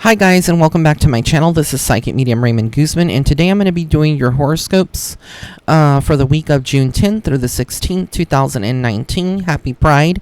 Hi guys, and welcome back to my channel. This is Psychic Medium Raymond Guzman, and today I'm going to be doing your horoscopes for the week of June 10th through the 16th, 2019. Happy Pride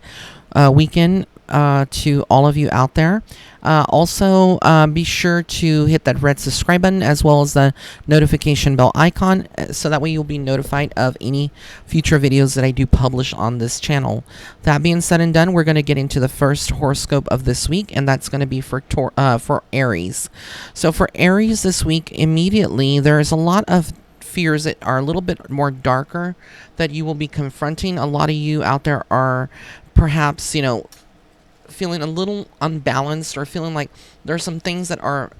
weekend to all of you out there. Also, be sure to hit that red subscribe button as well as the notification bell icon so that way you'll be notified of any future videos that I do publish on this channel. That being said and done, we're going to get into the first horoscope of this week, and that's going to be for Aries. So for Aries this week, immediately there's a lot of fears that are a little bit more darker that you will be confronting. A lot of you out there are perhaps, feeling a little unbalanced or feeling like there's some things that are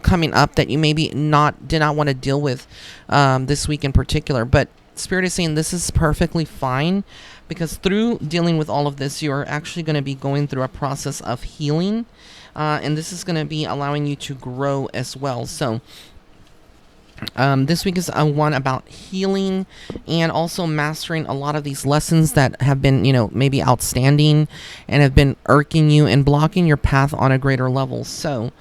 coming up that you maybe did not want to deal with this week in particular. But Spirit is saying this is perfectly fine, because through dealing with all of this, you're actually going to be going through a process of healing, and this is going to be allowing you to grow as well. So this week is one about healing and also mastering a lot of these lessons that have been, maybe outstanding and have been irking you and blocking your path on a greater level. So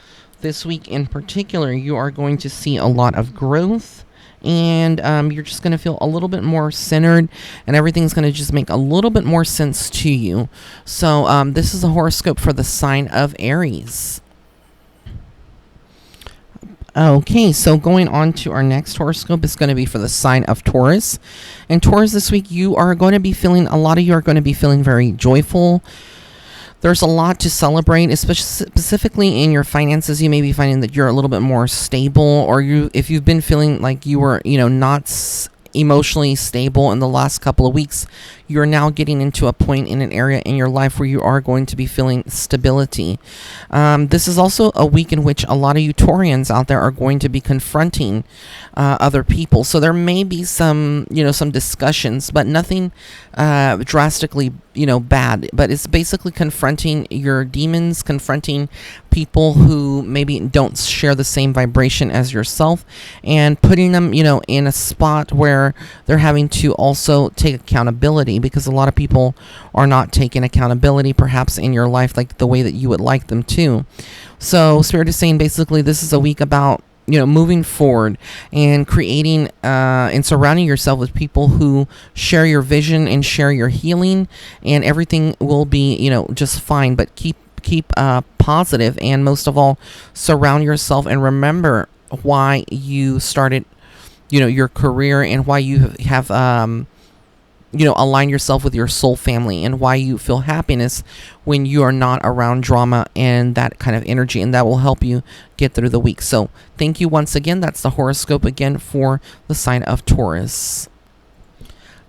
this week in particular, you are going to see a lot of growth, and you're just going to feel a little bit more centered, and everything's going to just make a little bit more sense to you. So this is a horoscope for the sign of Aries. Okay, so going on to our next horoscope is going to be for the sign of Taurus. And Taurus, this week a lot of you are going to be feeling very joyful. There's a lot to celebrate, especially specifically in your finances. You may be finding that you're a little bit more stable, or if you've been feeling like you were, not emotionally stable in the last couple of weeks, you're now getting into a point in an area in your life where you are going to be feeling stability. This is also a week in which a lot of you Taurians out there are going to be confronting other people. So there may be some discussions, but nothing drastically, bad. But it's basically confronting your demons, confronting people who maybe don't share the same vibration as yourself, and putting them, in a spot where they're having to also take accountability, because a lot of people are not taking accountability perhaps in your life like the way that you would like them to. So Spirit is saying basically this is a week about moving forward and creating and surrounding yourself with people who share your vision and share your healing, and everything will be just fine. But keep positive, and most of all, surround yourself and remember why you started your career, and why you have align yourself with your soul family, and why you feel happiness when you are not around drama and that kind of energy, and that will help you get through the week. So thank you once again. That's the horoscope again for the sign of Taurus.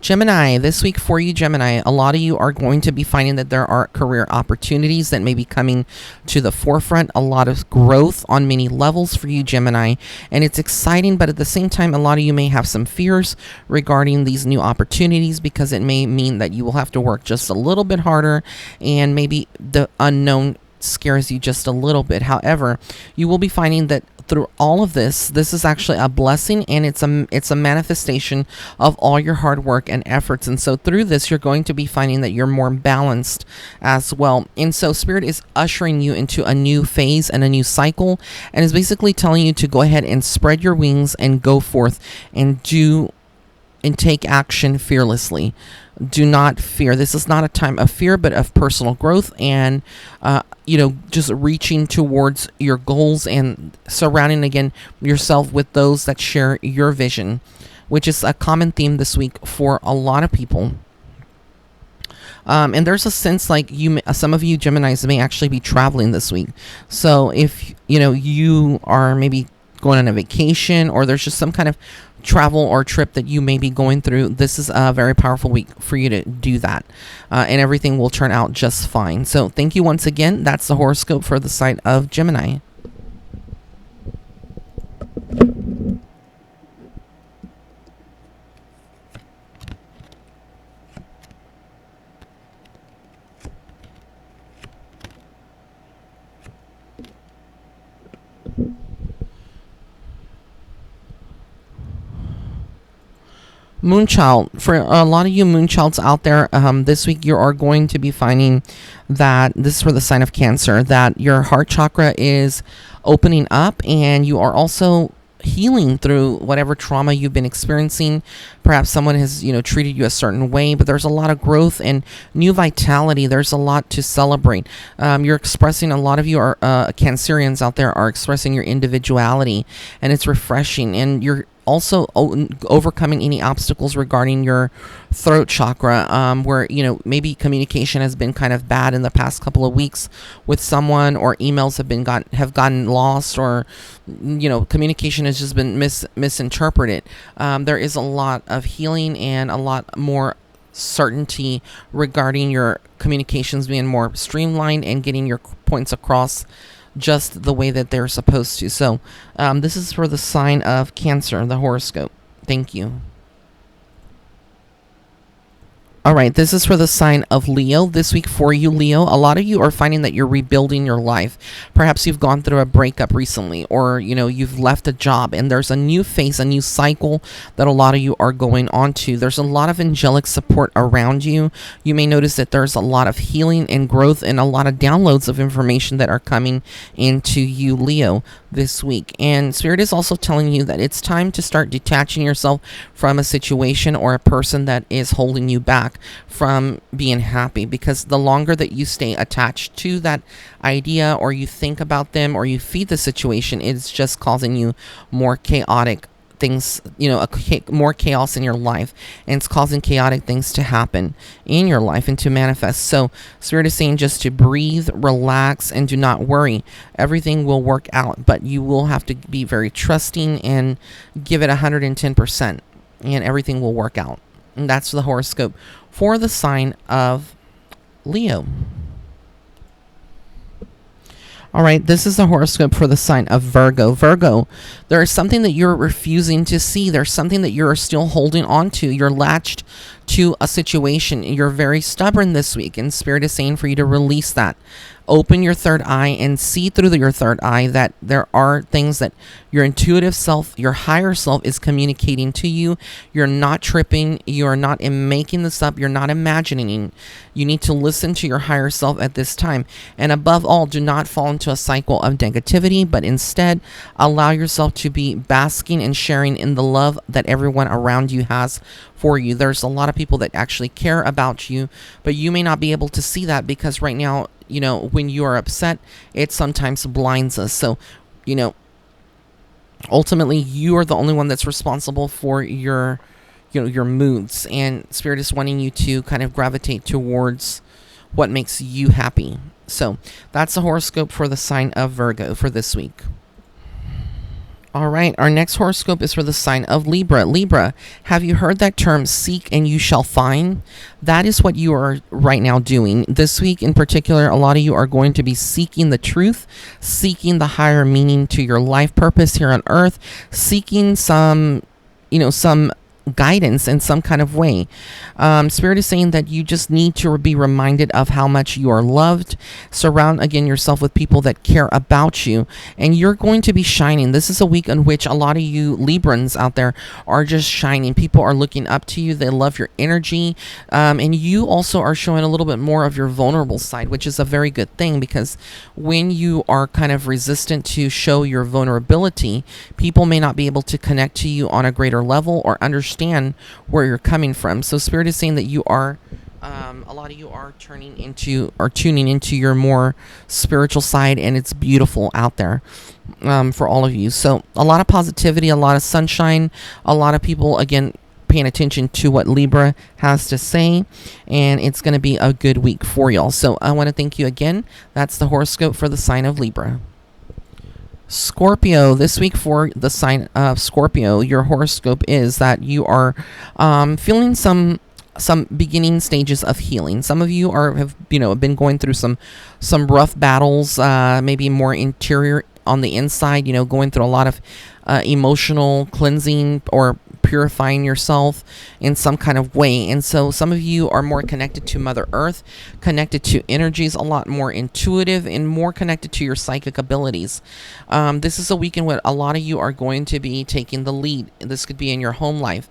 Gemini, this week for you, Gemini, a lot of you are going to be finding that there are career opportunities that may be coming to the forefront, a lot of growth on many levels for you, Gemini, and it's exciting, but at the same time, a lot of you may have some fears regarding these new opportunities, because it may mean that you will have to work just a little bit harder, and maybe the unknown scares you just a little bit. However, you will be finding that through all of this is actually a blessing, and it's a manifestation of all your hard work and efforts. And so through this, you're going to be finding that you're more balanced as well. And so Spirit is ushering you into a new phase and a new cycle, and is basically telling you to go ahead and spread your wings and go forth and take action fearlessly. Do not fear. This is not a time of fear, but of personal growth, and just reaching towards your goals, and surrounding again yourself with those that share your vision, which is a common theme this week for a lot of people. And there's a sense like some of you Geminis may actually be traveling this week. So if you are maybe going on a vacation, or there's just some kind of travel or trip that you may be going through, this is a very powerful week for you to do that, and everything will turn out just fine. So thank you once again. That's the horoscope for the sign of Gemini. Moonchild, for a lot of you Moonchilds out there, this week you are going to be finding that this is for the sign of Cancer, that your heart chakra is opening up, and you are also healing through whatever trauma you've been experiencing. Perhaps someone has, treated you a certain way, but there's a lot of growth and new vitality. There's a lot to celebrate. You're expressing, a lot of you are Cancerians out there are expressing your individuality, and it's refreshing, and you're also overcoming any obstacles regarding your throat chakra, where maybe communication has been kind of bad in the past couple of weeks with someone, or emails have gotten lost, or communication has just been misinterpreted. There is a lot of healing and a lot more certainty regarding your communications being more streamlined and getting your points across just the way that they're supposed to. So this is for the sign of Cancer, the horoscope. Thank you. All right, this is for the sign of Leo. This week for you, Leo, a lot of you are finding that you're rebuilding your life. Perhaps you've gone through a breakup recently, or, you've left a job, and there's a new phase, a new cycle that a lot of you are going on to. There's a lot of angelic support around you. You may notice that there's a lot of healing and growth and a lot of downloads of information that are coming into you, Leo, this week. And Spirit is also telling you that it's time to start detaching yourself from a situation or a person that is holding you back from being happy, because the longer that you stay attached to that idea, or you think about them, or you feed the situation, it's just causing you more chaotic things, more chaos in your life, and it's causing chaotic things to happen in your life and to manifest. So Spirit is saying just to breathe, relax, and do not worry. Everything will work out, but you will have to be very trusting and give it 110%, and everything will work out. And that's the horoscope for the sign of Leo. All right, this is the horoscope for the sign of Virgo. Virgo, there is something that you're refusing to see. There's something that you're still holding on to. You're latched to a situation. You're very stubborn this week, and Spirit is saying for you to release that. Open your third eye and see through your third eye that there are things that your intuitive self, your higher self, is communicating to you. You're not tripping. You're not making this up. You're not imagining. You need to listen to your higher self at this time. And above all, do not fall into a cycle of negativity, but instead allow yourself to be basking and sharing in the love that everyone around you has for you. There's a lot of people that actually care about you, but you may not be able to see that because right now, when you are upset, it sometimes blinds us. So, ultimately you are the only one that's responsible for your moods, and Spirit is wanting you to kind of gravitate towards what makes you happy. So that's the horoscope for the sign of Virgo for this week. All right, our next horoscope is for the sign of Libra. Libra, have you heard that term, seek and you shall find? That is what you are right now doing. This week in particular, a lot of you are going to be seeking the truth, seeking the higher meaning to your life purpose here on earth, seeking some guidance in some kind of way. Spirit is saying that you just need to be reminded of how much you are loved. Surround again yourself with people that care about you, and you're going to be shining. This is a week in which a lot of you Librans out there are just shining. People are looking up to you. They love your energy, and you also are showing a little bit more of your vulnerable side, which is a very good thing, because when you are kind of resistant to show your vulnerability, people may not be able to connect to you on a greater level or understand where you're coming from. So Spirit is saying that you are a lot of you are tuning into your more spiritual side, and it's beautiful out there for all of you. So a lot of positivity, a lot of sunshine, a lot of people again paying attention to what Libra has to say, and it's going to be a good week for y'all. So I want to thank you again. That's the horoscope for the sign of Libra. Scorpio, this week for the sign of Scorpio, your horoscope is that you are feeling some beginning stages of healing. Some of you have been going through some rough battles, maybe more interior on the inside, going through a lot of emotional cleansing, or purifying yourself in some kind of way. And so some of you are more connected to Mother Earth, connected to energies, a lot more intuitive and more connected to your psychic abilities. This is a weekend where a lot of you are going to be taking the lead. This could be in your home life,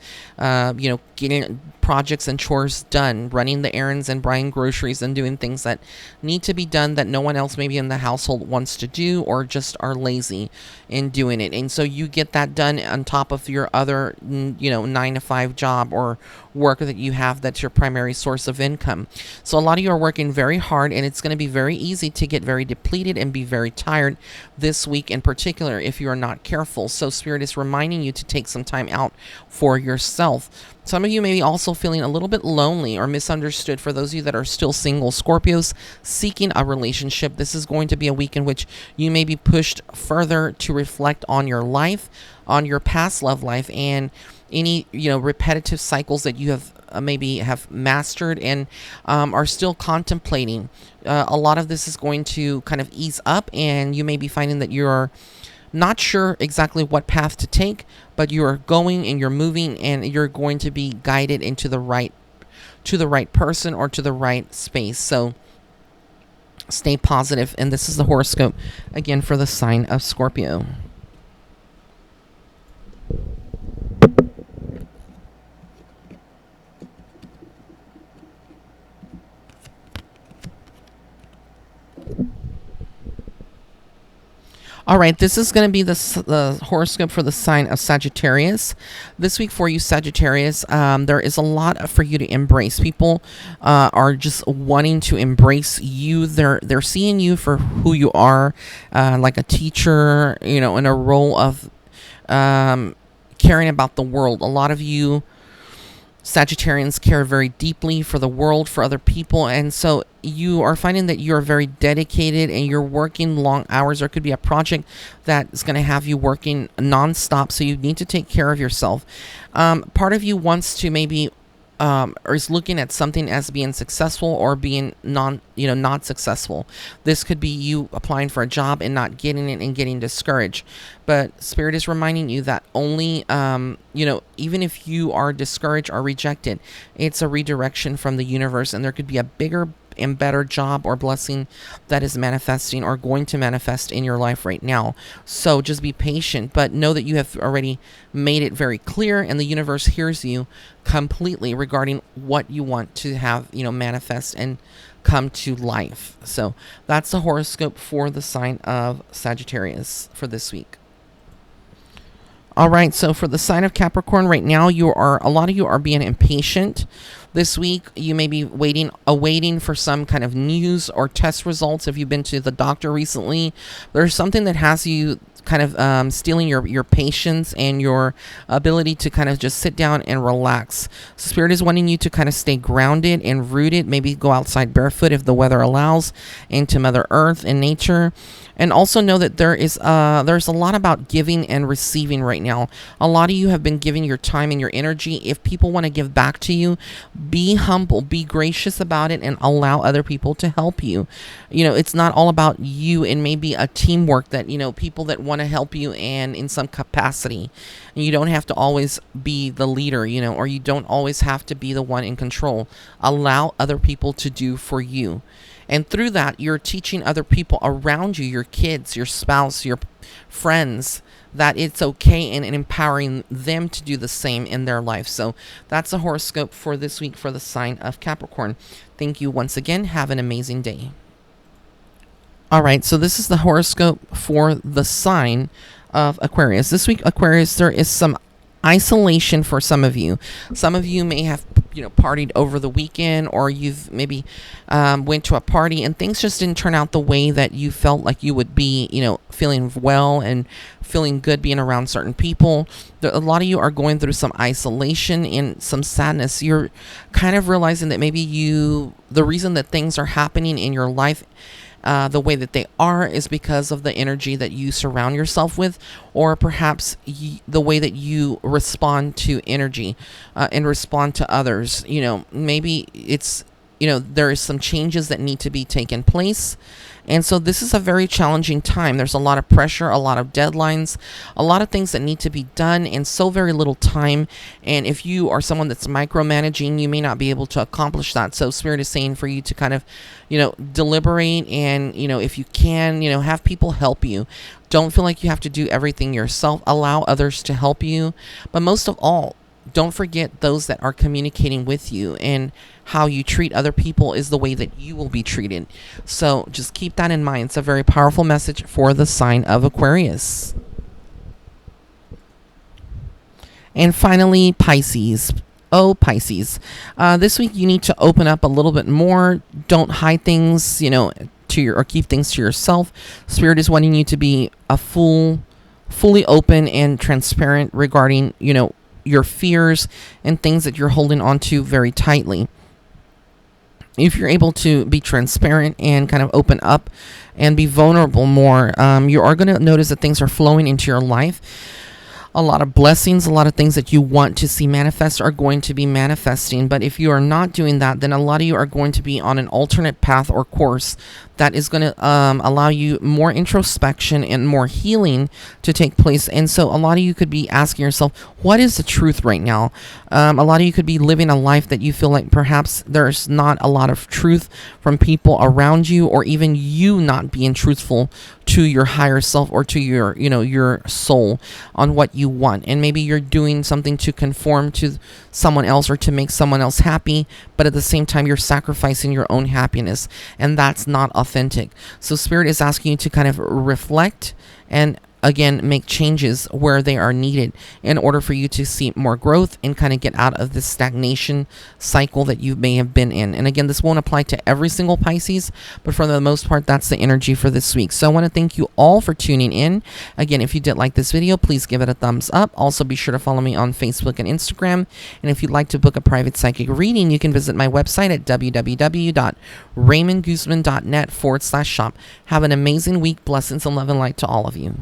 getting projects and chores done, running the errands and buying groceries and doing things that need to be done that no one else maybe in the household wants to do, or just are lazy in doing it. And so you get that done on top of your other 9-to-5 job or work that you have that's your primary source of income. So a lot of you are working very hard, and it's going to be very easy to get very depleted and be very tired this week in particular if you are not careful. So Spirit is reminding you to take some time out for yourself. Some of you may be also feeling a little bit lonely or misunderstood. For those of you that are still single, Scorpios seeking a relationship, this is going to be a week in which you may be pushed further to reflect on your life, on your past love life, and any repetitive cycles that you have maybe have mastered and are still contemplating. A lot of this is going to kind of ease up, and you may be finding that you're not sure exactly what path to take, but you're going and you're moving, and you're going to be guided into the right person or to the right space. So stay positive. And this is the horoscope again for the sign of Scorpio. All right, this is going to be the horoscope for the sign of Sagittarius. This week for you, Sagittarius, there is a lot for you to embrace. People are just wanting to embrace you. They're seeing you for who you are, like a teacher, in a role of caring about the world. A lot of you Sagittarians care very deeply for the world, for other people, and so you are finding that you're very dedicated and you're working long hours. There could be a project that is going to have you working nonstop, so you need to take care of yourself. Part of you wants to maybe or is looking at something as being successful or being not successful. This could be you applying for a job and not getting it and getting discouraged. But Spirit is reminding you that only, even if you are discouraged or rejected, it's a redirection from the universe, and there could be a bigger and better job or blessing that is manifesting or going to manifest in your life right now. So just be patient, but know that you have already made it very clear, and the universe hears you completely regarding what you want to have, manifest and come to life. So that's the horoscope for the sign of Sagittarius for this week. All right, so for the sign of Capricorn right now, a lot of you are being impatient. This week, you may be awaiting for some kind of news or test results. If you've been to the doctor recently, there's something that has you kind of stealing your patience and your ability to kind of just sit down and relax. So Spirit is wanting you to kind of stay grounded and rooted, maybe go outside barefoot if the weather allows, into Mother Earth and nature. And also know that there's a lot about giving and receiving right now. A lot of you have been giving your time and your energy. If people want to give back to you, be humble, be gracious about it, and allow other people to help you. It's not all about you, and maybe a teamwork that, people that want to help you and in some capacity. And you don't have to always be the leader, or you don't always have to be the one in control. Allow other people to do for you. And through that, you're teaching other people around you, your kids, your spouse, your friends, that it's okay, and empowering them to do the same in their life. So that's the horoscope for this week for the sign of Capricorn. Thank you once again. Have an amazing day. All right, so this is the horoscope for the sign of Aquarius. This week, Aquarius, there is some isolation for some of you. Some of you may have partied over the weekend, or you've maybe went to a party and things just didn't turn out the way that you felt like you would be, feeling well and feeling good being around certain people. A lot of you are going through some isolation and some sadness. You're kind of realizing that maybe the reason that things are happening in your life the way that they are is because of the energy that you surround yourself with, or perhaps the way that you respond to energy and respond to others. Maybe it's, there is some changes that need to be taken place, And so this is a very challenging time. There's a lot of pressure, a lot of deadlines, a lot of things that need to be done in so very little time. And if you are someone that's micromanaging, you may not be able to accomplish that. So Spirit is saying for you to kind of, deliberate and, if you can, have people help you. Don't feel like you have to do everything yourself. Allow others to help you. But most of all, don't forget those that are communicating with you, and how you treat other people is the way that you will be treated. So just keep that in mind. It's a very powerful message for the sign of Aquarius. And finally, Pisces. Oh, Pisces. This week you need to open up a little bit more. Don't hide things, or keep things to yourself. Spirit is wanting you to be fully open and transparent regarding, your fears and things that you're holding on to very tightly. If you're able to be transparent and kind of open up and be vulnerable more, you are going to notice that things are flowing into your life. A lot of blessings, a lot of things that you want to see manifest are going to be manifesting. But if you are not doing that, then a lot of you are going to be on an alternate path or course that is going to allow you more introspection and more healing to take place. And so a lot of you could be asking yourself, what is the truth right now? A lot of you could be living a life that you feel like perhaps there's not a lot of truth from people around you, or even you not being truthful to your higher self or to your soul on what you want. And maybe you're doing something to conform to someone else or to make someone else happy, but at the same time you're sacrificing your own happiness, and that's not authentic. So Spirit is asking you to kind of reflect and again make changes where they are needed in order for you to see more growth and kind of get out of this stagnation cycle that you may have been in. And again, this won't apply to every single Pisces, but for the most part, that's the energy for this week. So I want to thank you all for tuning in. Again, if you did like this video, please give it a thumbs up. Also, be sure to follow me on Facebook and Instagram. And if you'd like to book a private psychic reading, you can visit my website at www.raymondguzman.net/shop. Have an amazing week. Blessings and love and light to all of you.